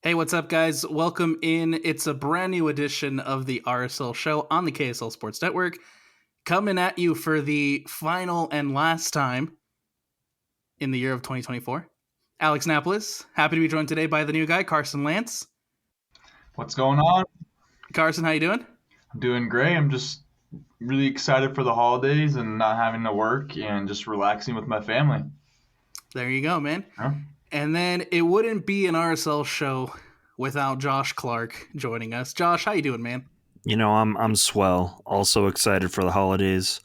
Hey, what's up, guys? Welcome in. It's a brand new edition of the RSL Show on the KSL Sports Network, coming at you for the final and last time in the year of 2024. Alex Napoles, happy to be joined today by the new guy, Carson Lantz. What's going on? Carson, how you doing? I'm doing great. I'm just really excited for the holidays and not having to work and just relaxing with my family. There you go, man. Huh? And then it wouldn't be an RSL show without Josh Clark joining us. Josh, how you doing, man? You know, I'm swell. Also excited for the holidays.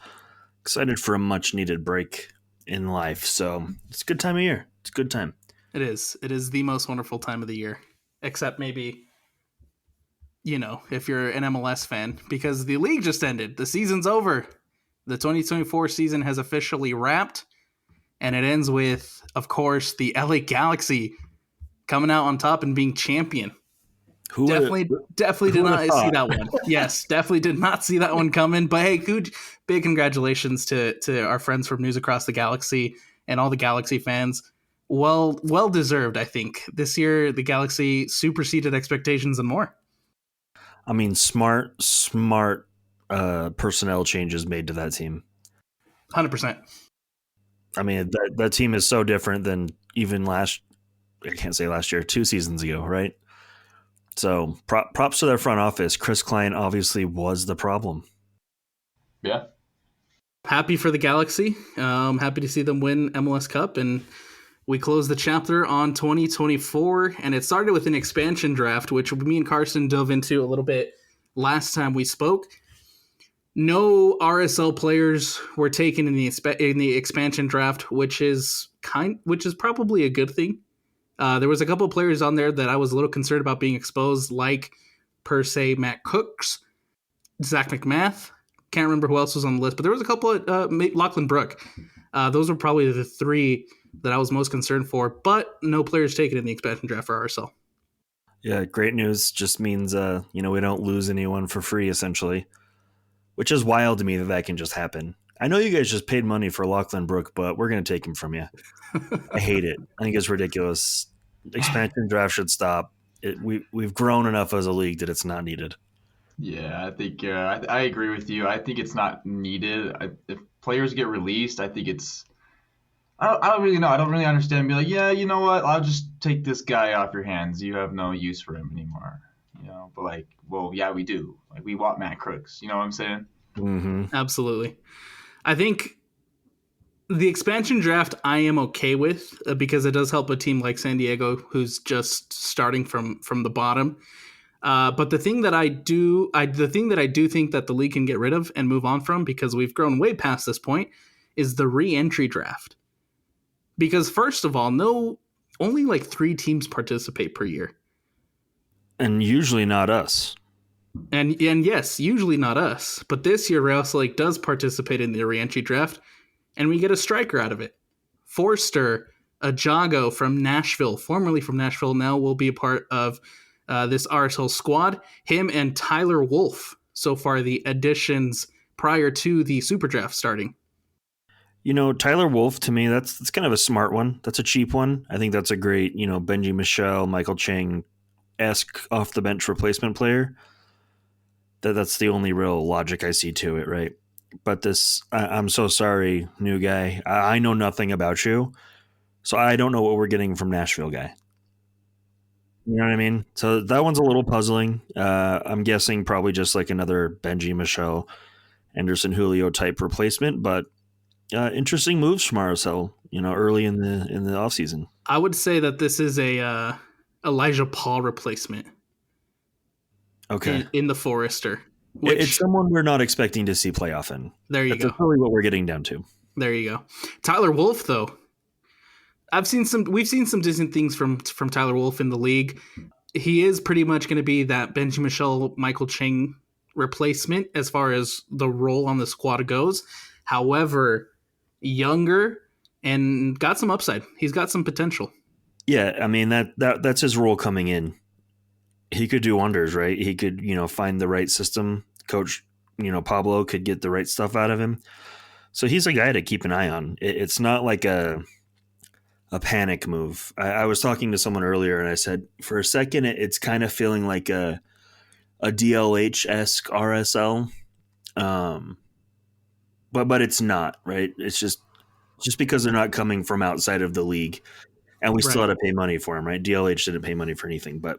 Excited for a much needed break in life. So it's a good time of year. It's a good time. It is. It is the most wonderful time of the year. Except maybe, if you're an MLS fan, because the league just ended. The season's over. The 2024 season has officially wrapped. And it ends with, of course, the LA Galaxy coming out on top and being champion. Definitely did not see that one. Yes, definitely did not see that one coming. But hey, big congratulations to our friends from News Across the Galaxy and all the Galaxy fans. Well deserved, I think. This year, the Galaxy superseded expectations and more. I mean, smart personnel changes made to that team. 100%. I mean, that team is so different than even last year, 2 seasons ago, right? So props to their front office. Chris Klein obviously was the problem. Yeah. Happy for the Galaxy. Happy to see them win MLS Cup. And we closed the chapter on 2024. And it started with an expansion draft, which me and Carson dove into a little bit last time we spoke. No RSL players were taken in the expansion draft, which is probably a good thing. There was a couple of players on there that I was a little concerned about being exposed, like per se Matt Cooks, Zach McMath. Can't remember who else was on the list, but there was a couple of Lachlan Brook. Those were probably the 3 that I was most concerned for, but no players taken in the expansion draft for RSL. Yeah, great news. Just means we don't lose anyone for free, essentially. Which is wild to me that can just happen. I know you guys just paid money for Lachlan Brook, but we're going to take him from you. I hate it. I think it's ridiculous. Expansion draft should stop. We've grown enough as a league that it's not needed. Yeah, I think I agree with you. I think it's not needed. If players get released, I think it's. I don't really know. I don't really understand. Be like, yeah, you know what? I'll just take this guy off your hands. You have no use for him anymore. But like, well, yeah, we do. Like, we want Matt Crooks. You know what I'm saying? Mm-hmm. Absolutely. I think the expansion draft I am okay with because it does help a team like San Diego, who's just starting from the bottom. But the thing that I do think that the league can get rid of and move on from, because we've grown way past this point, is the re-entry draft. Because first of all, only like 3 teams participate per year. And usually not us. And yes, usually not us. But this year, Real Salt Lake does participate in the re-entry draft, and we get a striker out of it. Forster Ajago from Nashville, formerly from Nashville, now will be a part of this RSL squad. Him and Tyler Wolff, so far the additions prior to the SuperDraft starting. Tyler Wolff, to me, that's kind of a smart one. That's a cheap one. I think that's a great, Benji Michel, Michael Chang-esque off-the-bench replacement player. That's the only real logic I see to it, right? But I'm so sorry, new guy. I know nothing about you, so I don't know what we're getting from Nashville guy. You know what I mean? So that one's a little puzzling. I'm guessing probably just like another Benji Michel, Anderson Julio type replacement, but interesting moves from RSL, early in the offseason. I would say that this is a Elijah Paul replacement. Okay. In the Forester. It's someone we're not expecting to see play often. There you go. That's really what we're getting down to. There you go. Tyler Wolff, though. We've seen some decent things from Tyler Wolff in the league. He is pretty much going to be that Benji Michel, Michael Chang replacement as far as the role on the squad goes. However, younger and got some upside. He's got some potential. Yeah, I mean that's his role coming in. He could do wonders, right? He could, find the right system. Coach, Pablo could get the right stuff out of him. So he's a guy to keep an eye on. It's not like a a panic move. I was talking to someone earlier, and I said, for a second, it's kind of feeling like a DLH-esque RSL, but it's not, right? It's just because they're not coming from outside of the league, and we still had to pay money for them, right? DLH didn't pay money for anything, but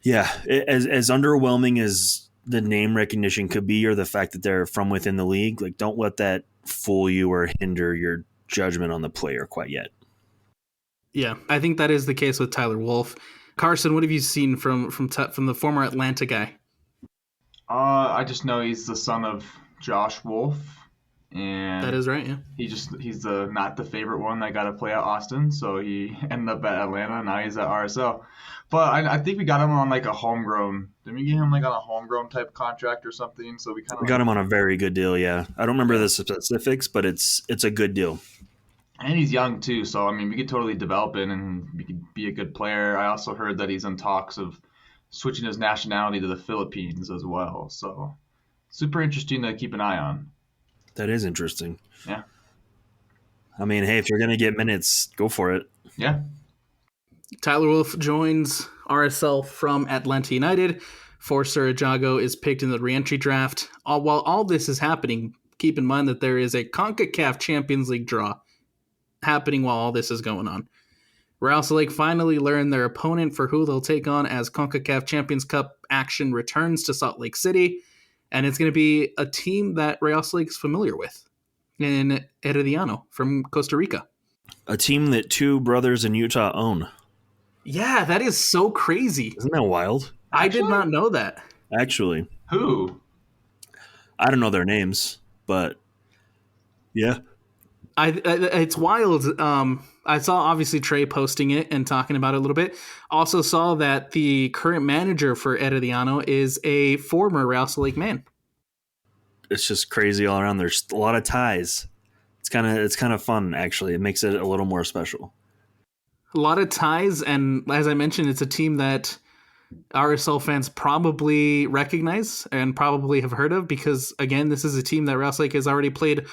yeah, as underwhelming as the name recognition could be, or the fact that they're from within the league, like, don't let that fool you or hinder your judgment on the player quite yet. Yeah, I think that is the case with Tyler Wolff. Carson, what have you seen from the former Atlanta guy? I just know he's the son of Josh Wolff, and that is right. Yeah, he's not the favorite one that got to play at Austin, so he ended up at Atlanta. Now he's at RSL. But I think we got him on like a homegrown. Didn't we get him like on a homegrown type contract or something? So we got him on a very good deal. Yeah, I don't remember the specifics, but it's a good deal. And he's young too, so I mean, we could totally develop him and we could be a good player. I also heard that he's in talks of switching his nationality to the Philippines as well. So super interesting to keep an eye on. That is interesting. Yeah. I mean, hey, if you're gonna get minutes, go for it. Yeah. Tyler Wolff joins RSL from Atlanta United. Forster Ajago is picked in the reentry draft. While all this is happening, keep in mind that there is a CONCACAF Champions League draw happening while all this is going on. Real Salt Lake finally learned their opponent for who they'll take on as CONCACAF Champions Cup action returns to Salt Lake City, and it's going to be a team that Real Salt Lake is familiar with in Herediano from Costa Rica. A team that two brothers in Utah own. Yeah, that is so crazy. Isn't that wild? I did not know that. Actually. Who? I don't know their names, but yeah. It's wild. I saw obviously Trey posting it and talking about it a little bit. Also saw that the current manager for Herediano is a former Real Salt Lake man. It's just crazy all around. There's a lot of ties. It's kind of fun, actually. It makes it a little more special. A lot of ties, and as I mentioned, it's a team that RSL fans probably recognize and probably have heard of because, again, this is a team that Real Salt Lake has already played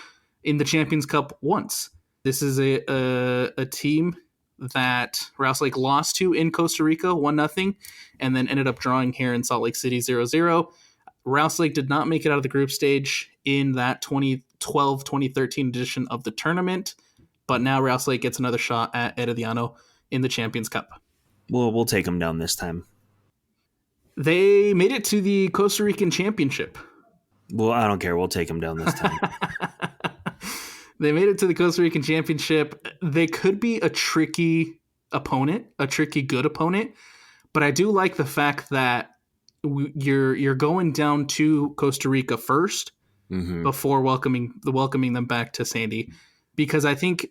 in the Champions Cup once. This is a team that Real Salt Lake lost to in Costa Rica 1-0 and then ended up drawing here in Salt Lake City 0-0. Real Salt Lake did not make it out of the group stage in that 2012-2013 edition of the tournament, but now Real Salt Lake gets another shot at Herediano in the Champions Cup. We'll take them down this time. They made it to the Costa Rican Championship. Well, I don't care. We'll take them down this time. They made it to the Costa Rican Championship. They could be a tricky opponent, a tricky good opponent, but I do like the fact that you're going down to Costa Rica first before welcoming them back to Sandy, because I think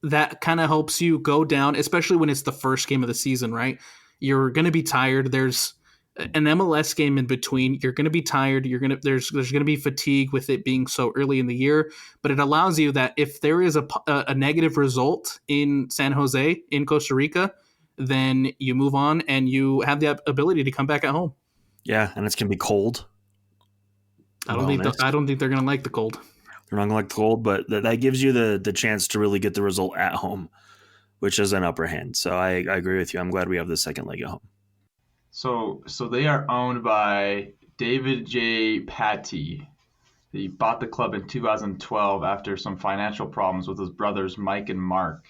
that kind of helps you go down, especially when it's the first game of the season, right? You're going to be tired. There's an MLS game in between. You're going to be tired. There's going to be fatigue with it being so early in the year, but it allows you that if there is a negative result in San Jose, in Costa Rica, then you move on and you have the ability to come back at home. Yeah, and it's going to be cold. I don't think they're going to like the cold. They're not going to like the cold, but that gives you the chance to really get the result at home, which is an upper hand. So I agree with you. I'm glad we have the second leg at home. So they are owned by David J. Patty. He bought the club in 2012 after some financial problems with his brothers Mike and Mark.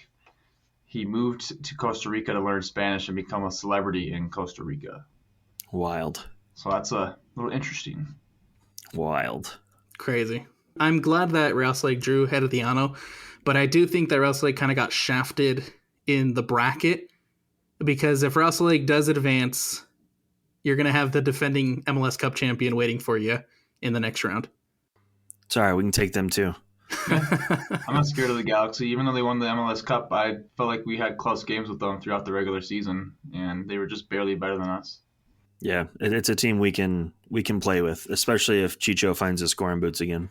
He moved to Costa Rica to learn Spanish and become a celebrity in Costa Rica. Wild. So that's a little interesting. Wild. Crazy. I'm glad that Real Salt Lake drew Herediano, but I do think that Real Salt Lake kind of got shafted in the bracket, because if Real Salt Lake does advance, you're going to have the defending MLS Cup champion waiting for you in the next round. It's all right. We can take them too. I'm not scared of the Galaxy. Even though they won the MLS Cup, I felt like we had close games with them throughout the regular season, and they were just barely better than us. Yeah, it's a team we can play with, especially if Chicho finds his scoring boots again.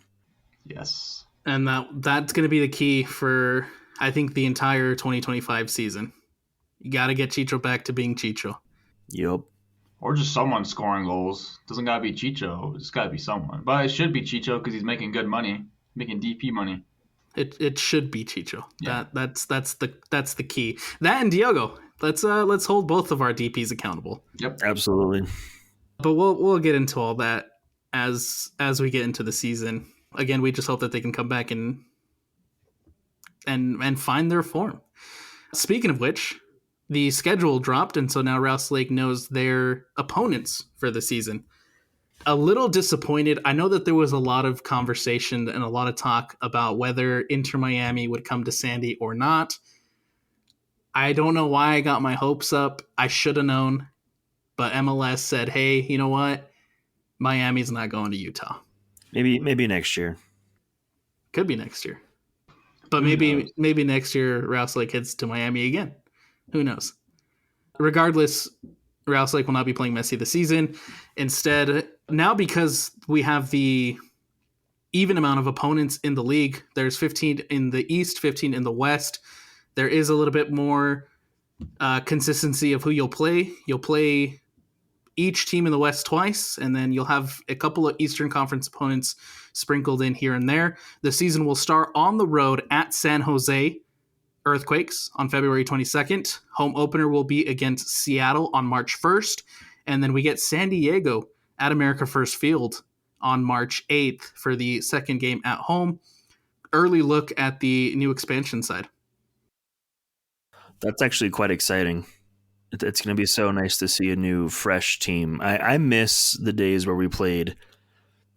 Yes. And that's going to be the key for, I think, the entire 2025 season. You got to get Chicho back to being Chicho. Yep. Or just someone scoring goals. Doesn't got to be Chicho. It's got to be someone. But it should be Chicho because he's making good money, making DP money. It should be Chicho. Yeah. That's the key. That and Diogo. Let's hold both of our DPs accountable. Yep. Absolutely. But we'll get into all that as we get into the season. Again, we just hope that they can come back and find their form. Speaking of which, the schedule dropped, and so now Rouse Lake knows their opponents for the season. A little disappointed. I know that there was a lot of conversation and a lot of talk about whether Inter Miami would come to Sandy or not. I don't know why I got my hopes up. I should have known. But MLS said, hey, you know what? Miami's not going to Utah. Maybe next year. Could be next year. But maybe next year Rouse Lake heads to Miami again. Who knows? Regardless, Rouse Lake will not be playing Messi this season. Instead, now because we have the even amount of opponents in the league, there's 15 in the East, 15 in the West. There is a little bit more consistency of who you'll play. You'll play each team in the West twice, and then you'll have a couple of Eastern Conference opponents sprinkled in here and there. The season will start on the road at San Jose Earthquakes on February 22nd. Home opener will be against Seattle on March 1st, and then we get San Diego at America First Field on March 8th for the second game at home. Early look at the new expansion side. That's actually quite exciting. It's going to be so nice to see a new, fresh team. I miss the days where we played,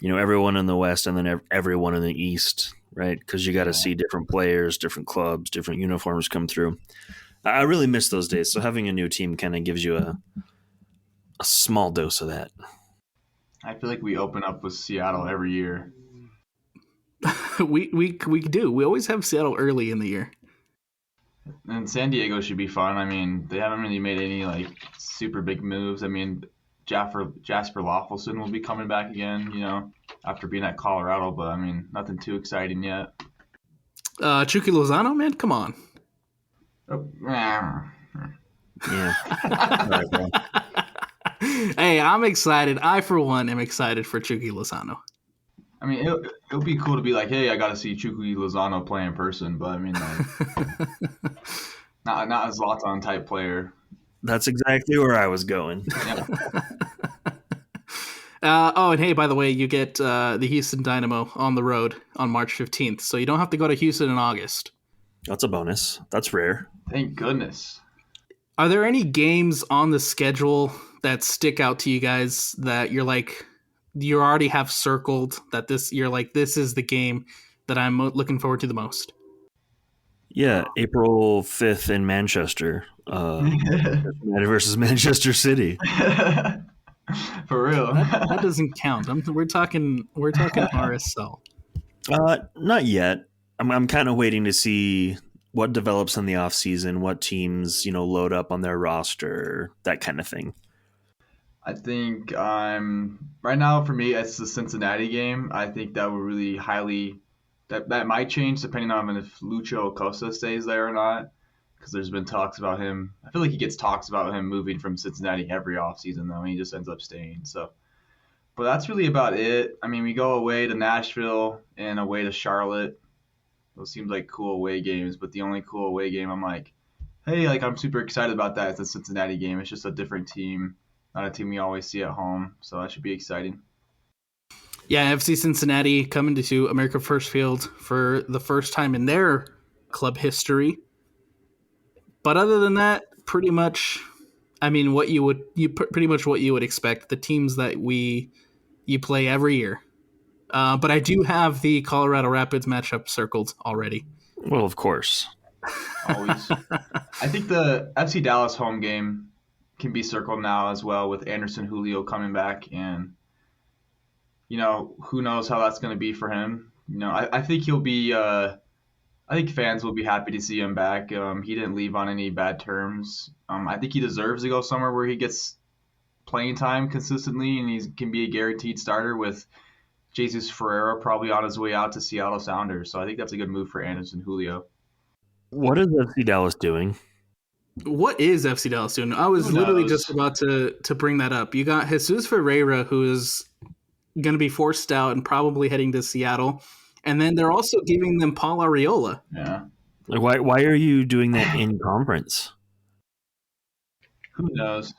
everyone in the West and then everyone in the East, right? Because you got to see different players, different clubs, different uniforms come through. I really miss those days. So having a new team kind of gives you a small dose of that. I feel like we open up with Seattle every year. we do. We always have Seattle early in the year. And San Diego should be fun. I mean, they haven't really made any super big moves. I mean, Jasper Loffelson will be coming back again, after being at Colorado, but I mean, nothing too exciting yet. Chucky Lozano, man, come on. Oh, Yeah. Hey, I'm excited. I, for one, am excited for Chucky Lozano. I mean, it'll be cool to be like, hey, I got to see Chucky Lozano play in person, but I mean, not a Zlatan type player. That's exactly where I was going. Yeah. And hey, by the way, you get the Houston Dynamo on the road on March 15th, so you don't have to go to Houston in August. That's a bonus. That's rare. Thank goodness. Are there any games on the schedule that stick out to you guys that you're like, you already have circled that you're like, this is the game that I'm looking forward to the most? Yeah, April 5th in Manchester versus Manchester City. For real. That doesn't count. We're talking RSL. Not yet. I'm kind of waiting to see what develops in the off season, what teams, load up on their roster, that kind of thing. I think right now for me it's the Cincinnati game. I think that would really that might change depending on if Lucho Acosta stays there or not, because there's been talks about him. I feel like he gets talks about him moving from Cincinnati every offseason though, and he just ends up staying. So, but that's really about it. I mean, we go away to Nashville and away to Charlotte. Those seem like cool away games, but the only cool away game I'm like, hey, I'm super excited about that. It's the Cincinnati game. It's just a different team. Not a team we always see at home, so that should be exciting. Yeah, FC Cincinnati coming to America First Field for the first time in their club history. But other than that, pretty much, I mean, pretty much what you would expect. The teams that you play every year. But I do have the Colorado Rapids matchup circled already. Well, of course. Always. I think the FC Dallas home game can be circled now as well, with Anderson Julio coming back, and who knows how that's going to be for him. I think he'll be I think fans will be happy to see him back. He didn't leave on any bad terms. I think he deserves to go somewhere where he gets playing time consistently and he can be a guaranteed starter, with Jesus Ferreira probably on his way out to Seattle Sounders. So I think that's a good move for Anderson Julio. What is FC Dallas doing? What is FC Dallas doing? I was literally just about to bring that up. You got Jesus Ferreira, who is going to be forced out and probably heading to Seattle. And then they're also giving them Paul Arriola. Yeah. Like, why are you doing that in conference? Who knows?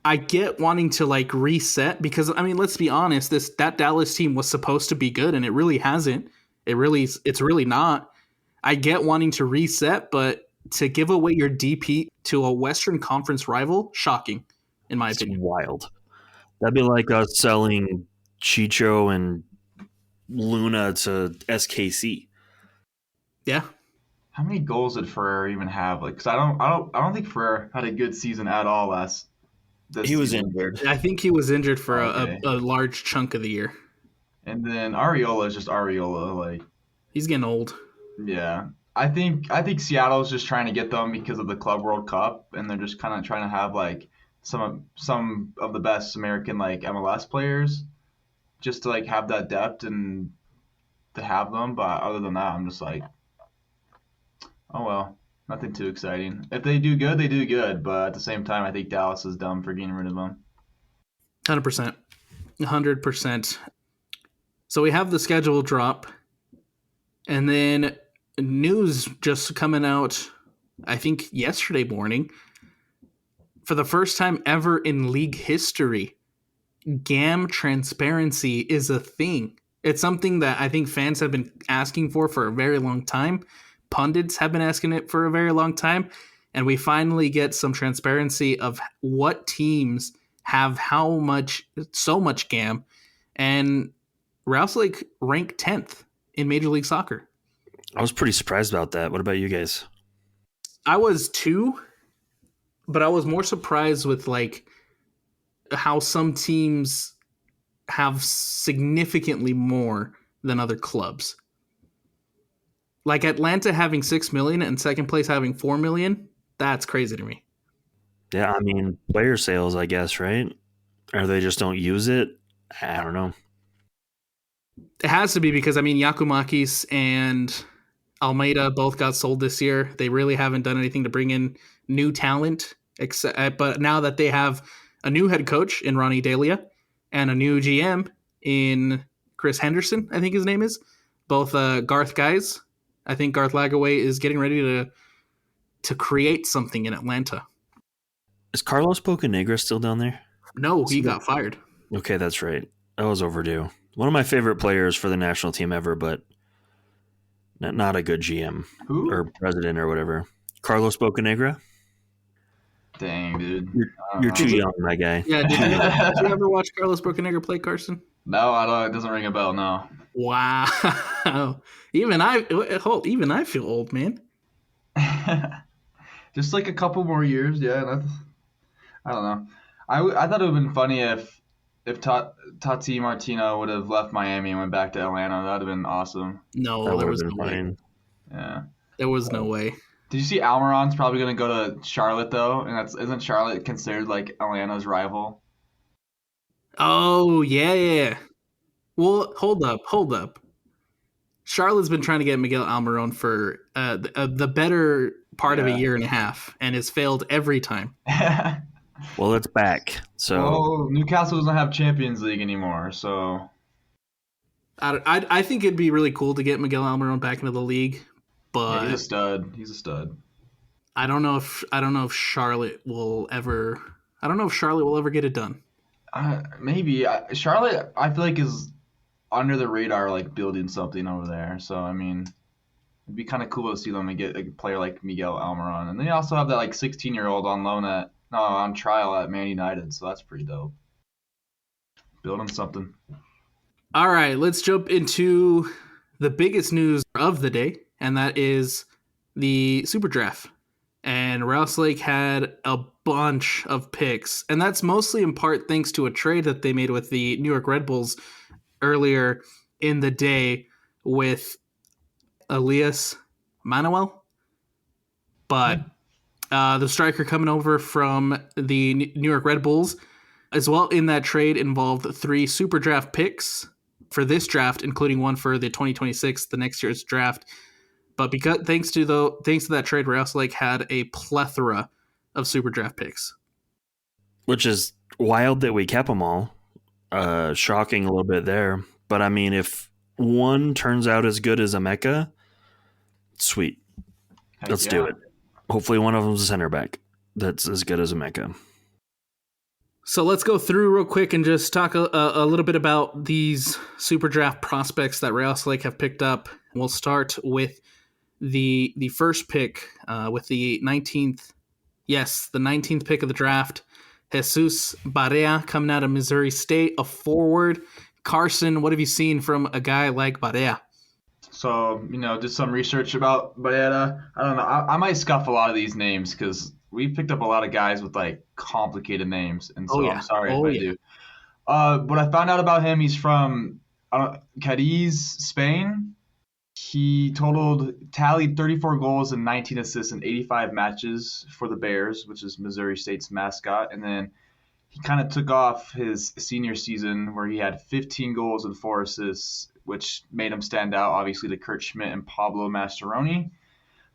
I get wanting to like reset because I mean, let's be honest, that Dallas team was supposed to be good and it really hasn't. It's really not. I get wanting to reset, but to give away your DP to a Western Conference rival, shocking, in my It's opinion. wild. That'd be like us selling Chicho and Luna to SKC. Yeah. How many goals did Ferrer even have? Like, cause I don't think Ferrer had a good season at all this He was season. injured. I think he was injured for Okay. a large chunk of the year. And then Arriola is just Arriola. Like, He's getting old. yeah. I think Seattle's just trying to get them because of the Club World Cup, and they're just kind of trying to have like some of the best American like MLS players, just to like have that depth and to have them. But other than that, I'm just like, oh well, nothing too exciting. If they do good, they do good. But at the same time, I think Dallas is dumb for getting rid of them. 100%. 100%. So we have the schedule drop, and then news just coming out, I think yesterday morning. For the first time ever in league history, GAM transparency is a thing. It's something that I think fans have been asking for a very long time. Pundits have been asking it for a very long time. And we finally get some transparency of what teams have so much GAM. And Rouse Lake ranked 10th in Major League Soccer. I was pretty surprised about that. What about you guys? I was too, but I was more surprised with like how some teams have significantly more than other clubs. Like Atlanta having 6 million and second place having 4 million, that's crazy to me. Yeah, I mean, player sales, I guess, right? Or they just don't use it? I don't know. It has to be because, I mean, Yakumakis and Almeida both got sold this year. They really haven't done anything to bring in new talent, but now that they have a new head coach in Ronnie Delia and a new GM in Chris Henderson, I think his name is, both Garth guys. I think Garth Lagaway is getting ready to create something in Atlanta. Is Carlos Bocanegra still down there? No, he got fired. Okay, that's right. That was overdue. One of my favorite players for the national team ever, but not a good GM. Who? Or president or whatever. Carlos Bocanegra? Dang, dude. You're too young, my guy. Yeah, did you ever watch Carlos Bocanegra play, Carson? No, I don't. It doesn't ring a bell. No. Wow. Even I feel old, man. Just like a couple more years, yeah. I don't know. I thought it would have been funny if Tati Martino would have left Miami and went back to Atlanta. That would have been awesome. No, That there would was have no been way. fine. Yeah. There was no way. Did you see Almiron's probably going to go to Charlotte though? And isn't Charlotte considered like Atlanta's rival? Oh, yeah. Well, hold up. Charlotte's been trying to get Miguel Almiron for the better part of a year and a half, and has failed every time. Well, it's back. So well, Newcastle doesn't have Champions League anymore, so I think it'd be really cool to get Miguel Almiron back into the league, but he's a stud. He's a stud. I don't know if Charlotte will ever. I don't know if Charlotte will ever get it done. Maybe Charlotte. I feel like is under the radar, like building something over there. So I mean, it'd be kind of cool to see them and get a player like Miguel Almiron, and they also have that like 16-year-old on loan on trial at Man United. So that's pretty dope. Building something. All right, let's jump into the biggest news of the day, and that is the SuperDraft. And Rouse Lake had a bunch of picks, and that's mostly in part thanks to a trade that they made with the New York Red Bulls earlier in the day with Elias Manuel. But the striker coming over from the New York Red Bulls, as well in that trade, involved 3 SuperDraft picks for this draft, including one for the 2026, the next year's draft. But because thanks to that trade, Rouse Lake had a plethora of SuperDraft picks. which is wild that we kept them all. Shocking a little bit there. But I mean, if one turns out as good as Emeka, sweet. Heck Let's yeah. do it. Hopefully one of them's a center back that's as good as Emeka. So let's go through real quick and just talk a little bit about these super draft prospects that Real Salt Lake have picked up. We'll start with the first pick with the 19th. Yes, the 19th pick of the draft. Jesus Barea coming out of Missouri State, a forward. Carson, what have you seen from a guy like Barea? So, did some research about Barrera. I don't know. I might scuff a lot of these names because we picked up a lot of guys with like complicated names, and so I'm sorry if I do. What I found out about him, he's from Cadiz, Spain. He tallied 34 goals and 19 assists in 85 matches for the Bears, which is Missouri State's mascot. And then he kind of took off his senior season where he had 15 goals and 4 assists, which made him stand out, obviously, to Kurt Schmidt and Pablo Mastroeni.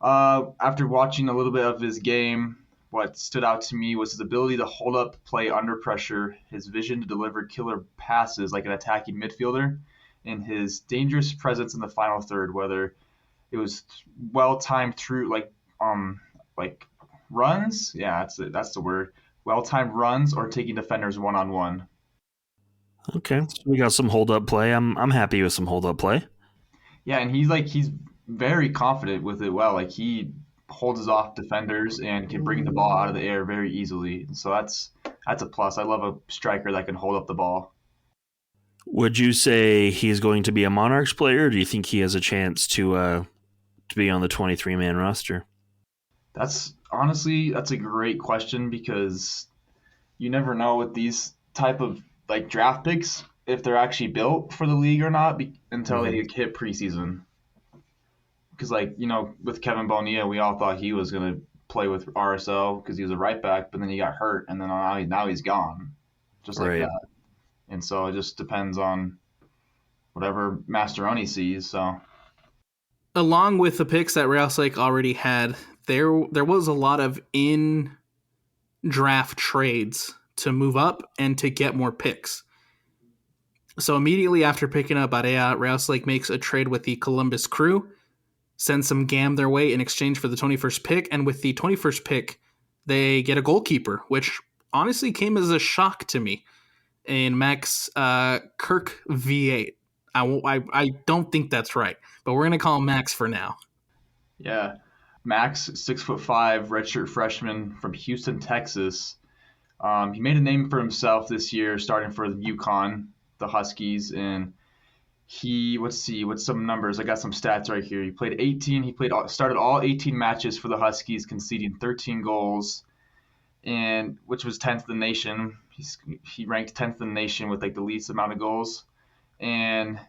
After watching a little bit of his game, what stood out to me was his ability to hold up play under pressure, his vision to deliver killer passes like an attacking midfielder, and his dangerous presence in the final third, whether it was well-timed through like runs, that's the word, well-timed runs, or taking defenders one-on-one. Okay, so we got some hold-up play. I'm happy with some hold-up play. Yeah, and he's very confident with it. Well, like he holds off defenders and can bring the ball out of the air very easily. So that's a plus. I love a striker that can hold up the ball. Would you say he's going to be a Monarchs player, or do you think he has a chance to be on the 23-man roster? That's a great question because you never know with these type of like draft picks if they're actually built for the league or not until they hit preseason. Because with Kevin Bonilla, we all thought he was going to play with RSL because he was a right back, but then he got hurt, and then now he's gone, just like that. And so it just depends on whatever Mastroeni sees. So, along with the picks that Real Salt Lake already had, there was a lot of in-draft trades to move up and to get more picks. So immediately after picking up Barea, Real Salt Lake makes a trade with the Columbus Crew, sends some GAM their way in exchange for the 21st pick, and with the 21st pick, they get a goalkeeper, which honestly came as a shock to me. In Max Kirk V8. I don't think that's right, but we're gonna call him Max for now. Yeah, Max, 6'5", redshirt freshman from Houston, Texas. He made a name for himself this year, starting for the UConn, the Huskies, and what's some numbers? I got some stats right here. He played 18. Started all 18 matches for the Huskies, conceding 13 goals, and which was 10th in the nation. He ranked 10th in the nation with like the least amount of goals. And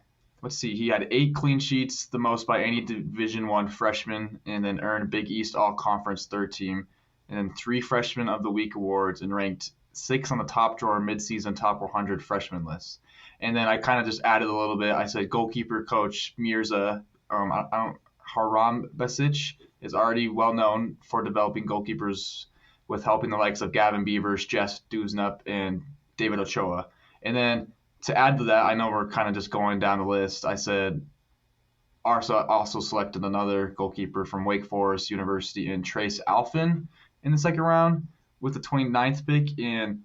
he had 8 clean sheets, the most by any Division I freshman, and then earned Big East All-Conference third team, and then 3 Freshman of the Week awards, and ranked 6 on the top drawer midseason top 100 freshman list. And then I kind of just added a little bit. I said goalkeeper coach Mirza Harambasic is already well known for developing goalkeepers with helping the likes of Gavin Beavers, Jess Dusnup, and David Ochoa. And then to add to that, I know we're kind of just going down the list. I said Arsa also selected another goalkeeper from Wake Forest University in Trace Alfin in the second round with the 29th pick. And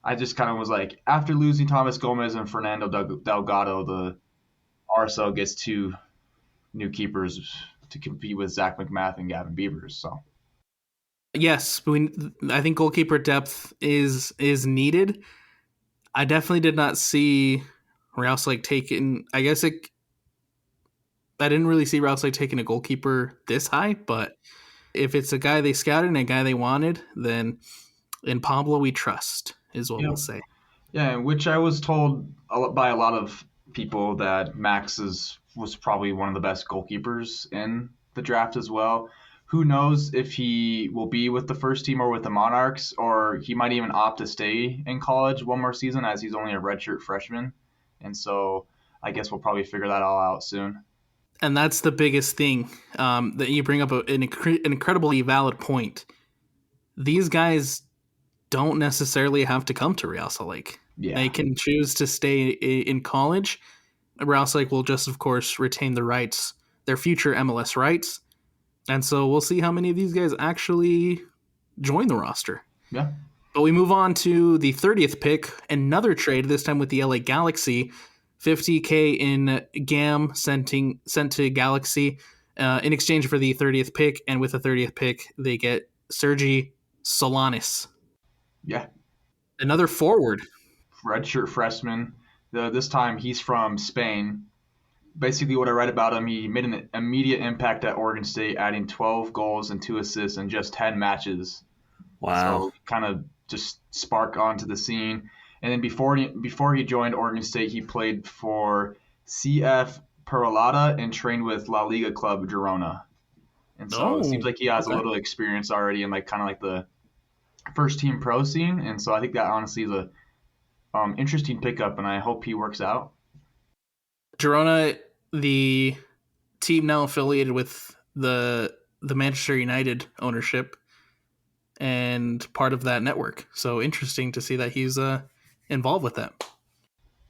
I just kind of was like, after losing Thomas Gomez and Fernando Delgado, the RSL gets 2 new keepers to compete with Zach McMath and Gavin Beavers. So. Yes, I think goalkeeper depth is needed. I definitely did not see Real Salt Lake taking. I didn't really see Real Salt Lake taking a goalkeeper this high, but if it's a guy they scouted and a guy they wanted, then in Pablo we trust, is what we'll say. Yeah, which I was told by a lot of people that Max was probably one of the best goalkeepers in the draft as well. Who knows if he will be with the first team or with the Monarchs, or he might even opt to stay in college one more season as he's only a redshirt freshman. And so I guess we'll probably figure that all out soon. And that's the biggest thing that you bring up, an incredibly valid point. These guys don't necessarily have to come to Real Salt Lake. Yeah. They can choose to stay in college. Real Salt Lake will just, of course, retain their future MLS rights. And so we'll see how many of these guys actually join the roster. Yeah. But we move on to the 30th pick, another trade, this time with the LA Galaxy. $50K in GAM sent to Galaxy in exchange for the 30th pick. And with the 30th pick, they get Sergi Solanis. Yeah. Another forward. Redshirt freshman. This time he's from Spain. Basically, what I read about him, he made an immediate impact at Oregon State, adding 12 goals and 2 assists in just 10 matches. Wow. So kind of just spark onto the scene. And then before he joined Oregon State, he played for CF Peralada and trained with La Liga club Girona. And so it seems like he has a little experience already in kind of the first team pro scene. And so I think that honestly is a interesting pickup, and I hope he works out. Girona, the team now affiliated with the Manchester United ownership and part of that network. So interesting to see that he's involved with that.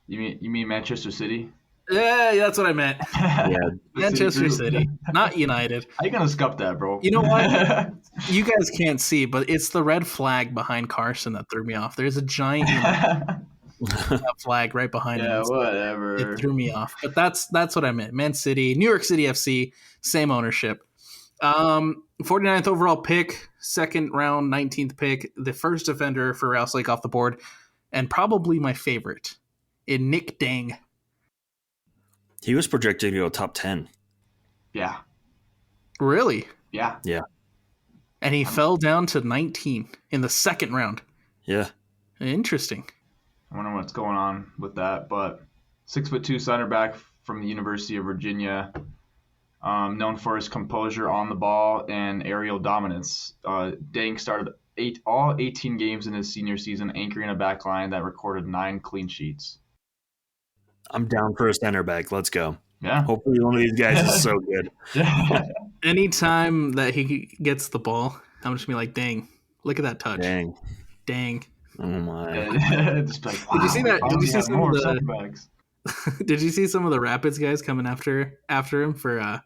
You mean Manchester City? Yeah, that's what I meant. Yeah. Manchester City, not United. How you gonna scup that, bro? You know what? You guys can't see, but it's the red flag behind Carson that threw me off. There's a giant flag right behind him. Yeah, whatever. It threw me off. But that's what I meant. Man City, New York City FC, same ownership. 49th overall pick, second round, 19th pick, the first defender for Real Salt Lake off the board, and probably my favorite, in Nick Dang. He was projected to go top 10. Yeah. Really? Yeah. Yeah. And he fell down to 19 in the second round. Yeah. Interesting. I wonder what's going on with that, but 6'2" center back from the University of Virginia, known for his composure on the ball and aerial dominance. Dang started all 18 games in his senior season, anchoring a back line that recorded 9 clean sheets. I'm down for a center back. Let's go. Yeah. Hopefully one of these guys is so good. Anytime that he gets the ball, I'm just going to be like, dang, look at that touch. Dang. Oh my. Just like, wow, did you see that? Did you see some of the backs? Did you see some of the Rapids guys coming after him for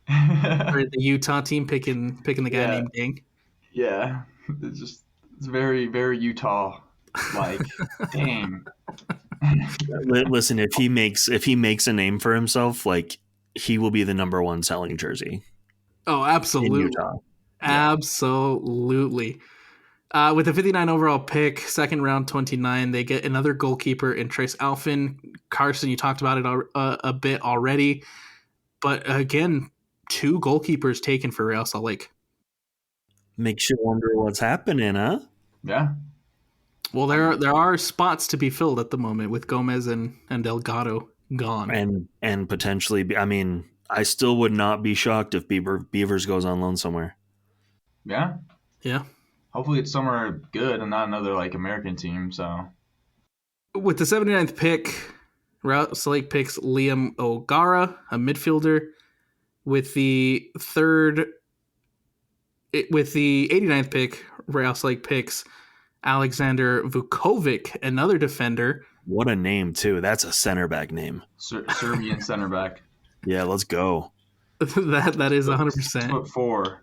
the Utah team picking the guy named Dang? Yeah. It's very, very Utah like. Dang. Listen, if he makes a name for himself, he will be the number one selling jersey. Oh, absolutely. In Utah. Absolutely. With the 59 overall pick, second round 29, they get another goalkeeper in Trace Alfin. Carson, you talked about it a bit already. But again, 2 goalkeepers taken for Real Salt Lake. Makes you wonder what's happening, huh? Yeah. Well, there are spots to be filled at the moment with Gomez and Delgado gone. And potentially, I still would not be shocked if Beavers goes on loan somewhere. Yeah. Yeah. Hopefully it's somewhere good and not another American team. So with the 79th pick, Real Salt Lake picks Liam O'Gara, a midfielder. With the 89th pick, Real Salt Lake picks Alexander Vukovic, another defender. What a name, too. That's a center back name. Serbian center back. Yeah, let's go. that is 100%. 6'4".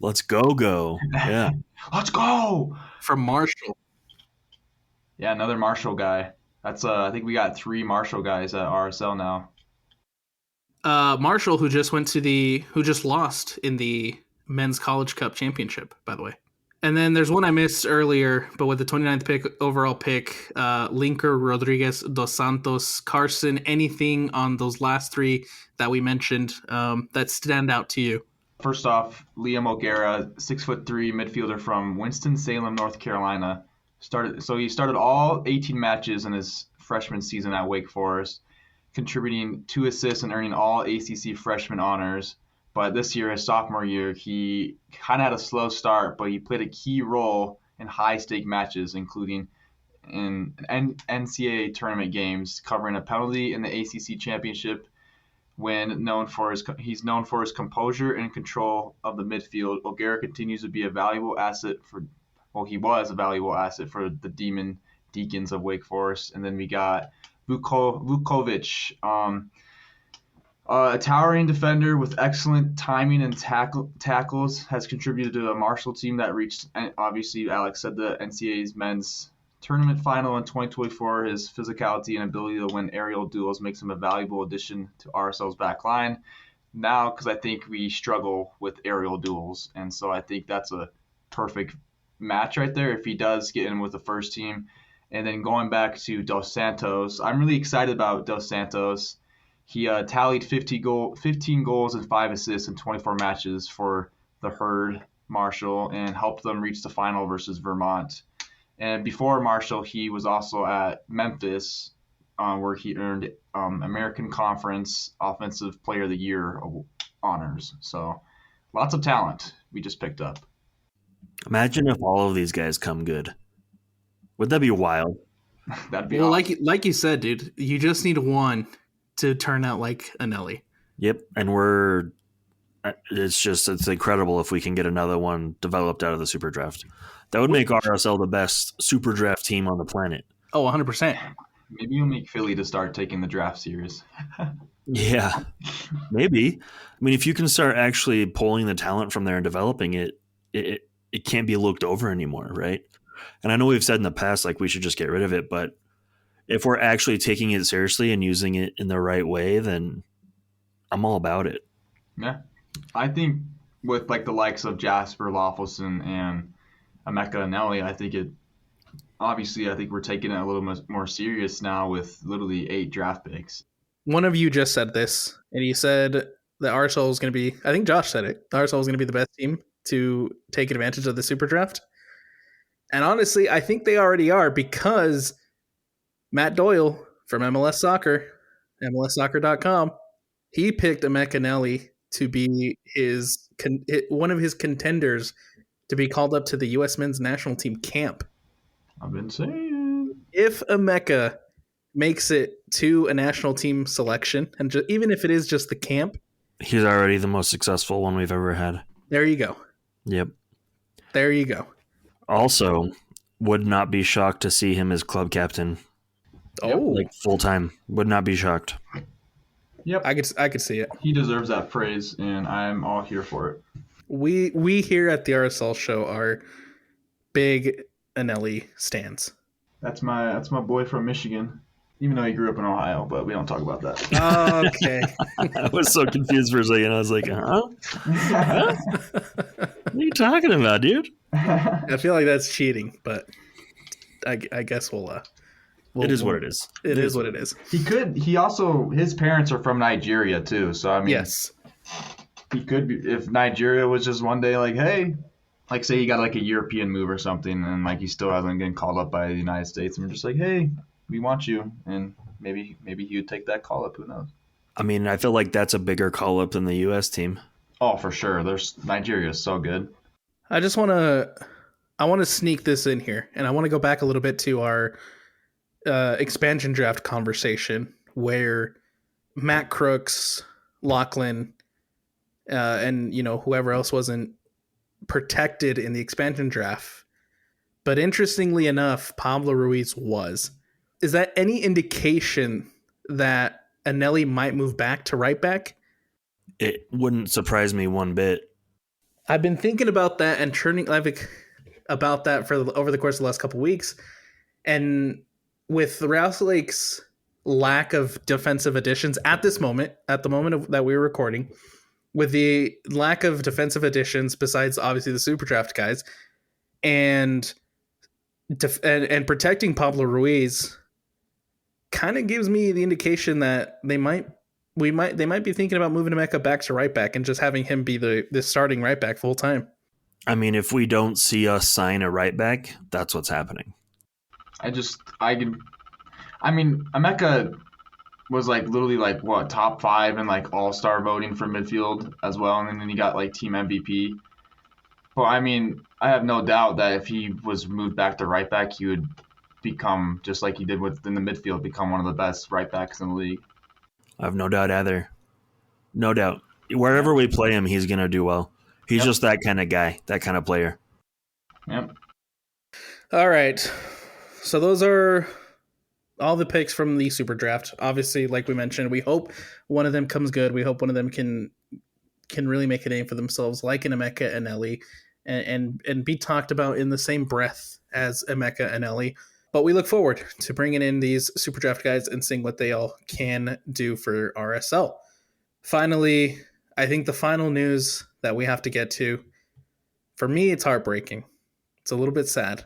Let's go. Yeah. Let's go. From Marshall. Yeah, another Marshall guy. That's I think we got 3 Marshall guys at RSL now. Marshall, who just lost in the Men's College Cup Championship, by the way. And then there's one I missed earlier, but with the 29th overall pick, Linker Rodriguez dos Santos. Carson, anything on those last 3 that we mentioned that stand out to you? First off, Liam O'Gara, 6'3" midfielder from Winston-Salem, North Carolina. He started all 18 matches in his freshman season at Wake Forest, contributing 2 assists and earning all ACC freshman honors. But this year, his sophomore year, he kind of had a slow start, but he played a key role in high-stake matches, including in NCAA tournament games, covering a penalty in the ACC championship. He's known for his composure and control of the midfield. O'Gara continues to be a valuable asset he was a valuable asset for the Deacons of Wake Forest. And then we got Vukovic. A towering defender with excellent timing and tackles, has contributed to a Marshall team that reached, obviously, Alex said, the NCAA's men's tournament final in 2024. His physicality and ability to win aerial duels makes him a valuable addition to RSL's back line now, because I think we struggle with aerial duels. And so I think that's a perfect match right there if he does get in with the first team. And then going back to Dos Santos, I'm really excited about Dos Santos. He tallied 15 goals and 5 assists in 24 matches for the Herd Marshall and helped them reach the final versus Vermont. And before Marshall, he was also at Memphis, where he earned American Conference Offensive Player of the Year honors. So lots of talent we just picked up. Imagine if all of these guys come good. Would that be wild? That'd be well, awesome. like you said, dude, you just need one to turn out like Anelli. Yep, and it's incredible if we can get another one developed out of the Super Draft. That would make RSL the best Super Draft team on the planet. Oh, 100%. Maybe you'll make Philly to start taking the draft serious. Yeah, maybe. I mean, if you can start actually pulling the talent from there and developing it can't be looked over anymore, right? And I know we've said in the past, like, we should just get rid of it, but if we're actually taking it seriously and using it in the right way, then I'm all about it. Yeah. I think with like the likes of Jasper Loffelson and Emeka Anelli, I think we're taking it a little more serious now with literally 8 draft picks. One of you just said this, and he said that RSL is going to be, I think Josh said it, RSL is going to be the best team to take advantage of the Super Draft. And honestly, I think they already are, because Matt Doyle from MLS Soccer, MLSsoccer.com, he picked Emeka Anelli to be one of his contenders to be called up to the U.S. men's national team camp. I've been saying, if Emeka makes it to a national team selection, and even if it is just the camp, he's already the most successful one we've ever had. There you go. Yep. There you go. Also, would not be shocked to see him as club captain. Oh, like full time. Would not be shocked. Yep, I could see it. He deserves that praise, and I'm all here for it. We here at the RSL Show are big Anelli stans. That's my boy from Michigan, even though he grew up in Ohio, but we don't talk about that. Okay. I was so confused for a second. I was like, huh? What are you talking about, dude? I feel like that's cheating, but I guess we'll it is what it is. It is what it is. His parents are from Nigeria too, so I mean, yes, he could be, if Nigeria was just one day like, hey, like say he got like a European move or something, and like he still hasn't been called up by the United States, and we're just like, hey, we want you, and maybe he would take that call up. Who knows? I mean, I feel like that's a bigger call up than the U.S. team. Oh, for sure. Nigeria is so good. I want to sneak this in here, and I want to go back a little bit to our expansion draft conversation where Matt Crooks, Lachlan, and whoever else wasn't protected in the expansion draft. But interestingly enough, Pablo Ruiz was. Is that any indication that Anelli might move back to right back? It wouldn't surprise me one bit. I've been thinking about that and about that over the course of the last couple of weeks. And with the Real Salt Lake's lack of defensive additions at the moment that we were recording, with the lack of defensive additions besides obviously the Super Draft guys, and protecting Pablo Ruiz, kind of gives me the indication that they might be thinking about moving Emeka back to right back and just having him be the starting right back full time. I mean, if we don't see us sign a right back, that's what's happening. Emeka was like literally like what, top 5 in like all-star voting for midfield as well, and then he got like team MVP. But I mean, I have no doubt that if he was moved back to right back, he would become, just like he did within the midfield, become one of the best right backs in the league. I have no doubt either. No doubt. Wherever we play him, he's going to do well. He's just that kind of guy, that kind of player. Yep. All right. So those are all the picks from the Super Draft. Obviously, like we mentioned, we hope one of them comes good. We hope one of them can really make a name for themselves, like an Emeka and Ellie, and be talked about in the same breath as Emeka and Ellie. But we look forward to bringing in these Super Draft guys and seeing what they all can do for RSL. Finally, I think the final news that we have to get to, for me, it's heartbreaking. It's a little bit sad.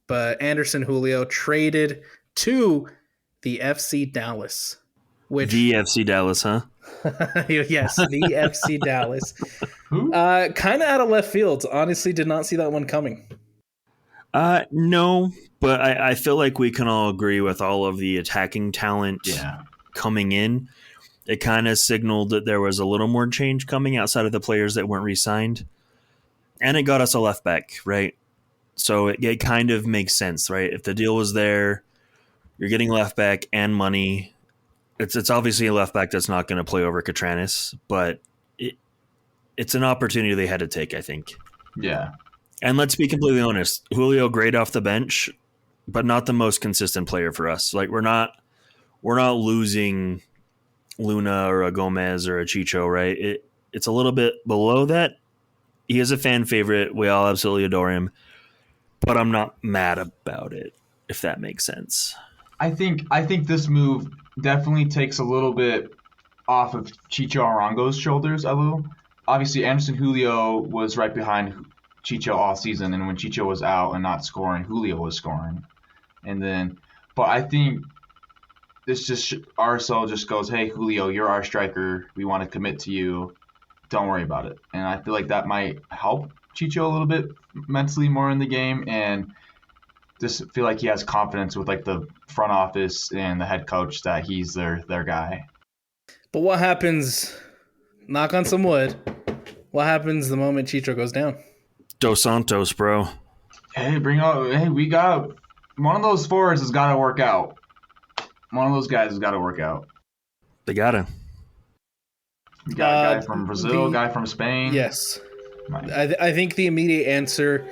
But Anderson Julio traded to the FC Dallas. The FC Dallas, huh? Yes, the FC Dallas. Kind of out of left field. Honestly, did not see that one coming. No, but I feel like we can all agree with all of the attacking talent coming in. It kind of signaled that there was a little more change coming outside of the players that weren't re-signed. And it got us a left back, right? So it kind of makes sense, right? If the deal was there, you're getting left back and money. It's obviously a left back that's not going to play over Catranis, but it's an opportunity they had to take, I think. Yeah. And let's be completely honest, Julio great off the bench, but not the most consistent player for us. Like we're not losing Luna or a Gomez or a Chicho, right? It's a little bit below that. He is a fan favorite. We all absolutely adore him. But I'm not mad about it, if that makes sense. I think this move definitely takes a little bit off of Chicho Arango's shoulders, Obviously, Anderson Julio was right behind Chicho all season, and when Chicho was out and not scoring, Julio was scoring. But I think this just RSL just goes, hey, Julio, you're our striker. We want to commit to you. Don't worry about it. And I feel like that might help Chicho a little bit mentally more in the game, and just feel like he has confidence with like the front office and the head coach that he's their guy. But what happens, knock on some wood, what happens the moment Chicho goes down? Dos Santos, bro. Hey, we got one of those forwards has got to work out. One of those guys has got to work out. They gotta. You got a guy from Brazil, guy from Spain. Yes. I think the immediate answer,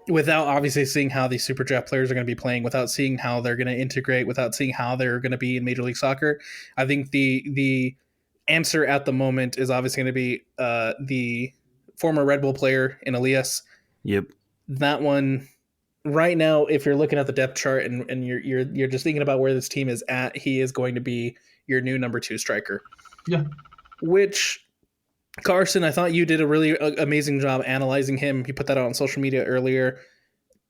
without obviously seeing how these Super Draft players are going to be playing, without seeing how they're going to integrate, without seeing how they're going to be in Major League Soccer, I think the answer at the moment is obviously going to be the former Red Bull player in Elias. Yep. That one, right now, if you're looking at the depth chart and you're just thinking about where this team is at, he is going to be your new number 2 striker. Yeah. Which, Carson, I thought you did a really amazing job analyzing him. You put that out on social media earlier.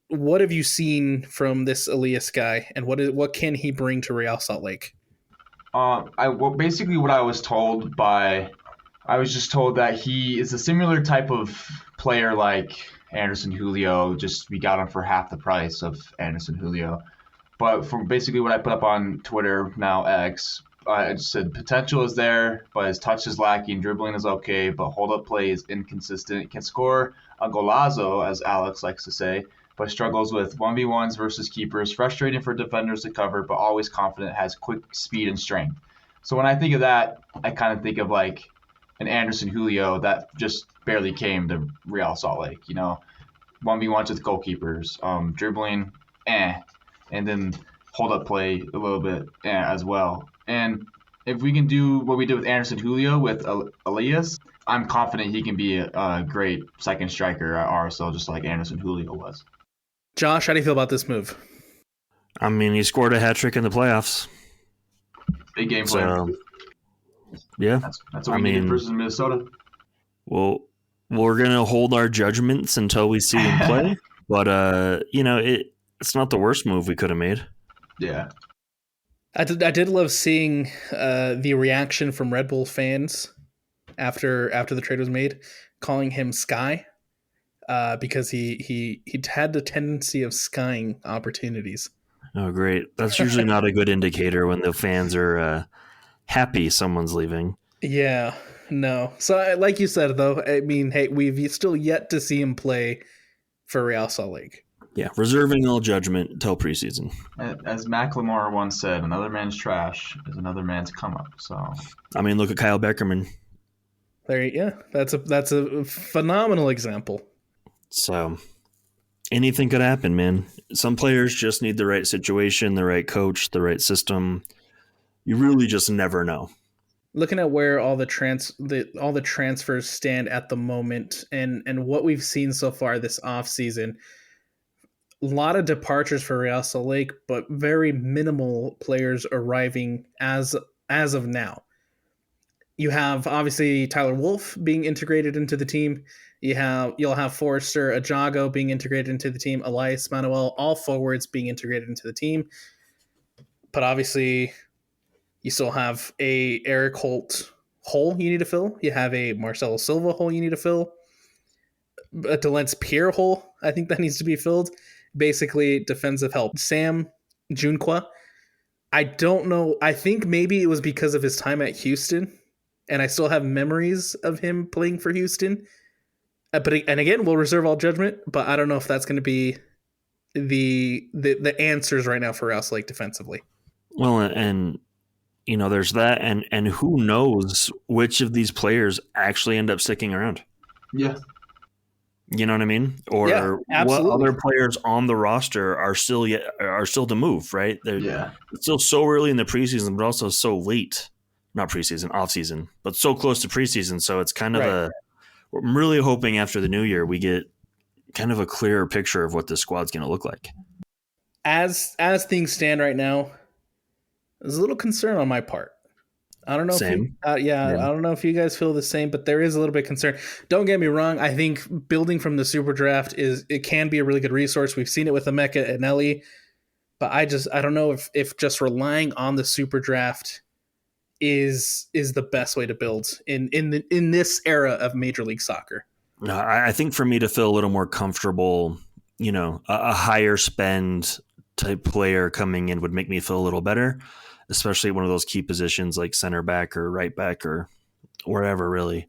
What have you seen from this Elias guy, and what can he bring to Real Salt Lake? Basically what I was told I was just told that he is a similar type of player like Anderson Julio, just we got him for half the price of Anderson Julio. But from basically what I put up on Twitter, now X, I just said potential is there, but his touch is lacking, dribbling is okay, but hold-up play is inconsistent. He can score a golazo, as Alex likes to say, but struggles with 1v1s versus keepers, frustrating for defenders to cover, but always confident, has quick speed and strength. So when I think of that, I kind of think of like an Anderson Julio that just barely came to Real Salt Lake, 1v1s with goalkeepers, dribbling, and then hold-up play a little bit as well. And if we can do what we did with Anderson Julio with Elias, I'm confident he can be a great second striker at RSL, just like Anderson Julio was. Josh, how do you feel about this move? I mean, he scored a hat trick in the playoffs. Big game player. Yeah. That's what we needed versus Minnesota. Well, we're going to hold our judgments until we see him play. But, it's not the worst move we could have made. Yeah. I did love seeing the reaction from Red Bull fans after the trade was made, calling him Sky, because he had the tendency of skying opportunities. Oh, great. That's usually not a good indicator when the fans are happy someone's leaving. Yeah, no. So like you said, though, I mean, hey, we've still yet to see him play for Real Salt Lake. Yeah, reserving all judgment until preseason. As Macklemore once said, another man's trash is another man's come up. So, I mean, look at Kyle Beckerman. That's a phenomenal example. So, anything could happen, man. Some players just need the right situation, the right coach, the right system. You really just never know. Looking at where all the transfers stand at the moment, and what we've seen so far this offseason, a lot of departures for Real Salt Lake, but very minimal players arriving as of now. You have obviously Tyler Wolff being integrated into the team. You'll have Forrester Ajago being integrated into the team. Elias Manuel, all forwards being integrated into the team. But obviously, you still have a Eric Holt hole you need to fill. You have a Marcelo Silva hole you need to fill. A Delence Pierre hole, I think that needs to be filled. Basically, defensive help. Sam Junqua. I don't know. I think maybe it was because of his time at Houston, and I still have memories of him playing for Houston. And again, we'll reserve all judgment, but I don't know if that's going to be the answers right now for us, like defensively. Well, and there's that, and who knows which of these players actually end up sticking around. Yeah. You know what I mean? Or what other players on the roster are still to move, right? It's still so early in the preseason, but also so late. Not preseason, off season, but so close to preseason. So it's kind of I'm really hoping after the new year we get kind of a clearer picture of what this squad's going to look like. As things stand right now, there's a little concern on my part. I don't know. Same. I don't know if you guys feel the same, but there is a little bit of concern. Don't get me wrong. I think building from the SuperDraft it can be a really good resource. We've seen it with Emeka and Nelly, but I don't know if just relying on the SuperDraft is the best way to build in this era of Major League Soccer. No, I think for me to feel a little more comfortable, a higher spend type player coming in would make me feel a little better, especially one of those key positions like center back or right back or wherever, really.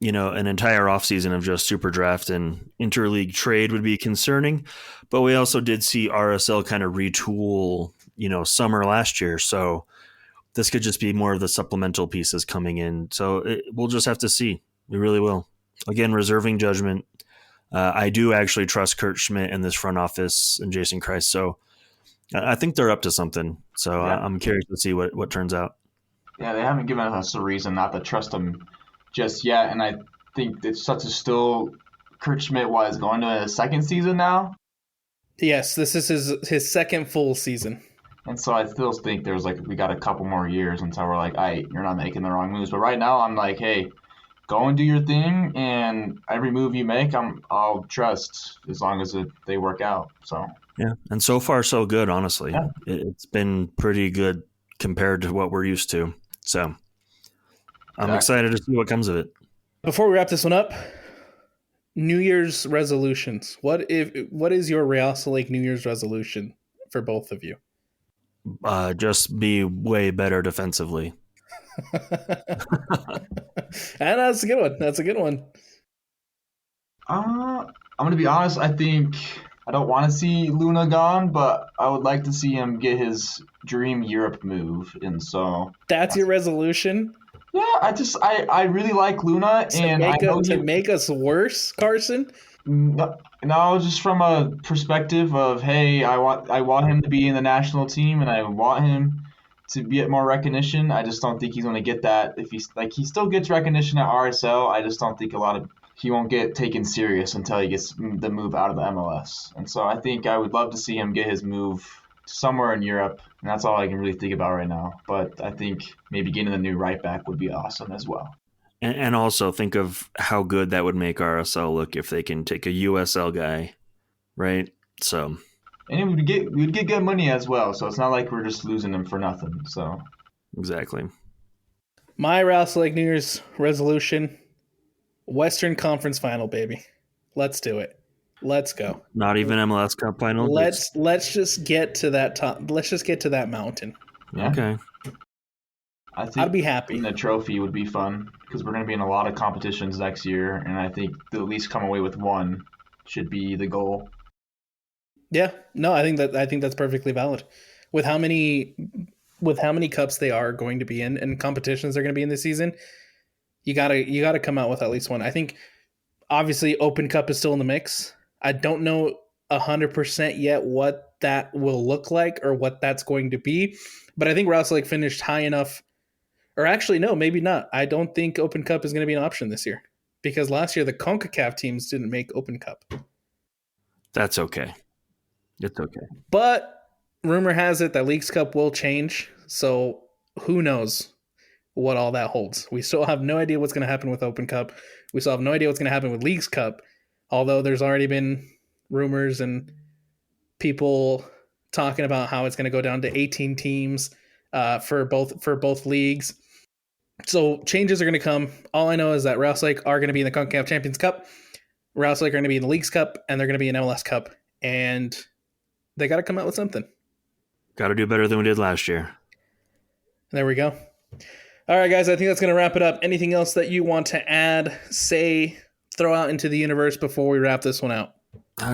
An entire offseason of just SuperDraft and interleague trade would be concerning, but we also did see RSL kind of retool, summer last year. So this could just be more of the supplemental pieces coming in. So we'll just have to see. We really will. Again, reserving judgment. I do actually trust Kurt Schmidt in this front office and Jason Kreis. So I think they're up to something. So I'm curious to see what turns out. Yeah, they haven't given us a reason not to trust them just yet. And I think it's such a still Kurt Schmidt was going to his second season now. Yes, this is his second full season. And so I still think there's we got a couple more years until we're like, you're not making the wrong moves. But right now I'm like, hey, go and do your thing, and every move you make, I'll trust as long as they work out. So yeah, and so far so good. Honestly, it's been pretty good compared to what we're used to. So I'm excited to see what comes of it. Before we wrap this one up, New Year's resolutions. What is your Real Salt Lake New Year's resolution for both of you? Just be way better defensively. And that's a good one. I'm going to be honest. I think I don't want to see Luna gone, but I would like to see him get his dream Europe move. And so that's your resolution? Yeah, I really like Luna. To make us worse, Carson? No, just from a perspective of, hey, I want him to be in the national team, and I want him to get more recognition. I just don't think he's going to get that. If he still gets recognition at RSL, I just don't think he won't get taken serious until he gets the move out of the MLS. And so I think I would love to see him get his move somewhere in Europe, and that's all I can really think about right now. But I think maybe getting a new right back would be awesome as well. And also think of how good that would make RSL look if they can take a USL guy, right? So, and we'd get good money as well. So it's not like we're just losing them for nothing. So exactly. My Real Salt Lake New Year's resolution: Western Conference Final, baby. Let's do it. Let's go. Not even MLS Cup final. Let's just get to that top. Let's just get to that mountain. Yeah. Okay. I think I'd be happy. The trophy would be fun because we're going to be in a lot of competitions next year, and I think to at least come away with one should be the goal. Yeah, no, I think that's perfectly valid. With how many cups they are going to be in and competitions they're going to be in this season, you gotta come out with at least one. I think obviously Open Cup is still in the mix. I don't know 100% yet what that will look like or what that's going to be. But I think Rouse Lake finished high enough, or actually, no, maybe not. I don't think Open Cup is going to be an option this year because last year the CONCACAF teams didn't make Open Cup. That's okay. It's okay. But rumor has it that Leagues Cup will change. So who knows what all that holds. We still have no idea what's going to happen with Open Cup. We still have no idea what's going to happen with Leagues Cup, although there's already been rumors and people talking about how it's going to go down to 18 teams for both leagues. So changes are going to come. All I know is that Rouse Lake are going to be in the CONCACAF Champions Cup. Rouse Lake are going to be in the Leagues Cup, and they're going to be in MLS Cup. And they got to come out with something. Got to do better than we did last year. There we go. All right, guys, I think that's going to wrap it up. Anything else that you want to add, say, throw out into the universe before we wrap this one out?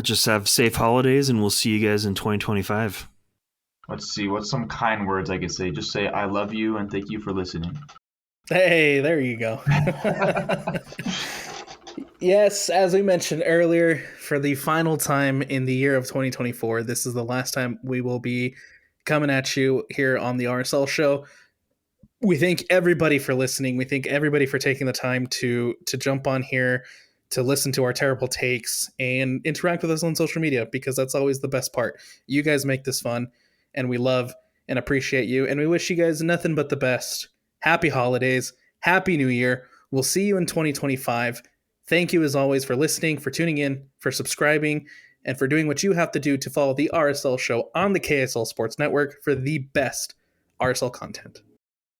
Just have safe holidays, and we'll see you guys in 2025. Let's see. What's some kind words I could say? Just say, I love you and thank you for listening. Hey, there you go. Yes, as we mentioned earlier, for the final time in the year of 2024, this is the last time we will be coming at you here on the RSL Show. We thank everybody for listening. We thank everybody for taking the time to jump on here, to listen to our terrible takes, and interact with us on social media, because that's always the best part. You guys make this fun, and we love and appreciate you, and we wish you guys nothing but the best. Happy holidays. Happy New Year. We'll see you in 2025. Thank you, as always, for listening, for tuning in, for subscribing, and for doing what you have to do to follow the RSL Show on the KSL Sports Network for the best RSL content.